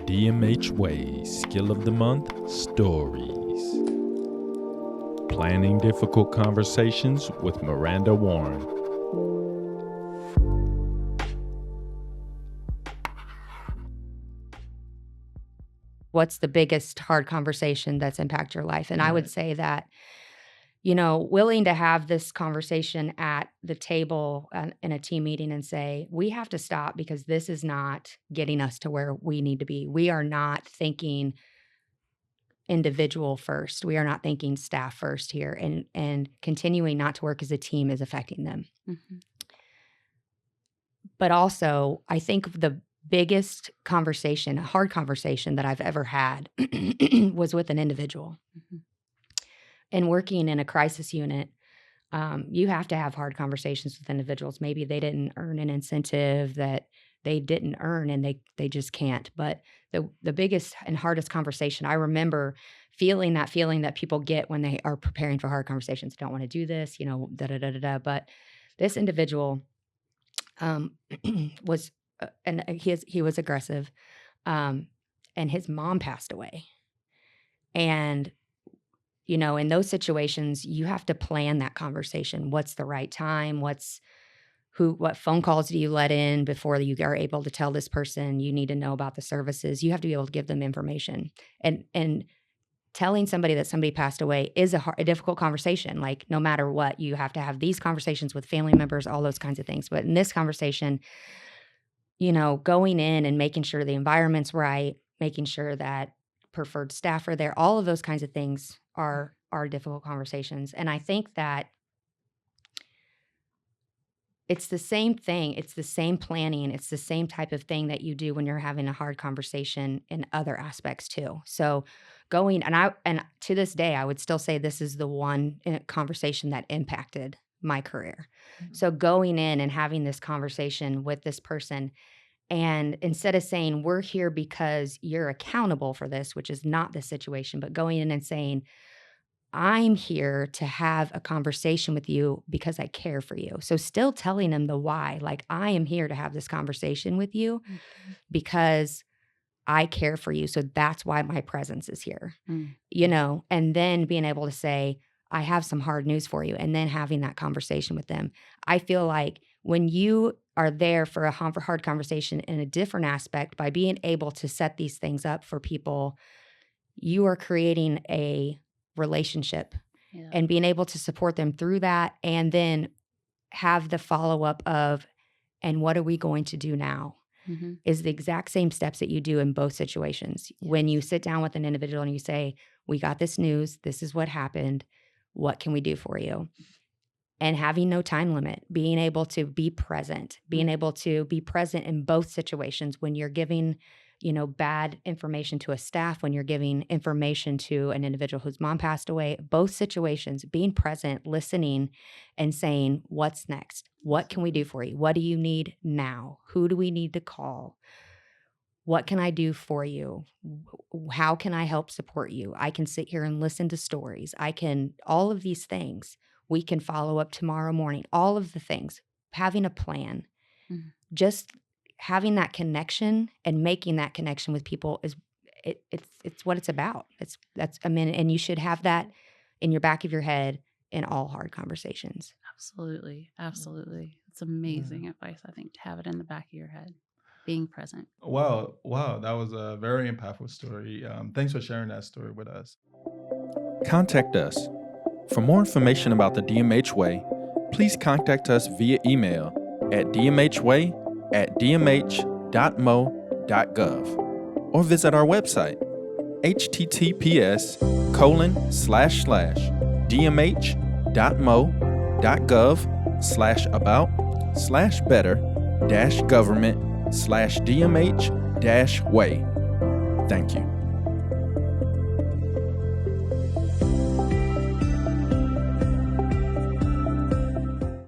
DMH Way Skill of the Month Stories. Planning difficult conversations with Miranda Warren. What's the biggest hard conversation that's impacted your life? And I would say that, willing to have this conversation at the table in a team meeting and say, we have to stop because this is not getting us to where we need to be. We are not thinking individual first. We are not thinking staff first here. And continuing not to work as a team is affecting them. Mm-hmm. But also, I think the biggest conversation, a hard conversation that I've ever had was with an individual. Mm-hmm. And working in a crisis unit, you have to have hard conversations with individuals. Maybe they didn't earn an incentive that they didn't earn and they just can't. But the biggest and hardest conversation, I remember feeling that people get when they are preparing for hard conversations. Don't want to do this, But this individual was and he was aggressive, and his mom passed away. And, in those situations, you have to plan that conversation. What's the right time? What phone calls do you let in before you are able to tell this person you need to know about the services? You have to be able to give them information. And telling somebody that somebody passed away is a difficult conversation. Like, no matter what, you have to have these conversations with family members, all those kinds of things. But in this conversation, going in and making sure the environment's right, making sure that preferred staff are there, all of those kinds of things are difficult conversations. And I think that it's the same thing. It's the same planning. It's the same type of thing that you do when you're having a hard conversation in other aspects too. So and to this day, I would still say this is the one conversation that impacted my career. Mm-hmm. So going in and having this conversation with this person, and instead of saying, we're here because you're accountable for this, which is not the situation, but going in and saying, I'm here to have a conversation with you because I care for you. So still telling them the why, like, I am here to have this conversation with you because I care for you. So that's why my presence is here, and then being able to say, I have some hard news for you, and then having that conversation with them. I feel like when you are there for a hard conversation in a different aspect, by being able to set these things up for people, you are creating a relationship and being able to support them through that, and then have the follow-up of, and what are we going to do now? Mm-hmm. Is the exact same steps that you do in both situations. Yes. When you sit down with an individual and you say, we got this news, this is what happened, what can we do for you? And having no time limit, being able to be present, in both situations when you're giving, bad information to a staff, when you're giving information to an individual whose mom passed away, both situations, being present, listening, and saying, what's next? What can we do for you? What do you need now? Who do we need to call? What can I do for you? How can I help support you? I can sit here and listen to stories. All of these things. We can follow up tomorrow morning. All of the things. Having a plan. Mm-hmm. Just having that connection and making that connection with people it's what it's about. And you should have that in your back of your head in all hard conversations. Absolutely. It's amazing advice, I think, to have it in the back of your head. Being present. Wow. That was a very impactful story. Thanks for sharing that story with us. Contact us. For more information about the DMH Way, please contact us via email at dmhway@dmh.mo.gov or visit our website, https://dmh.mo.gov/about/better-government/DMH-way. Thank you.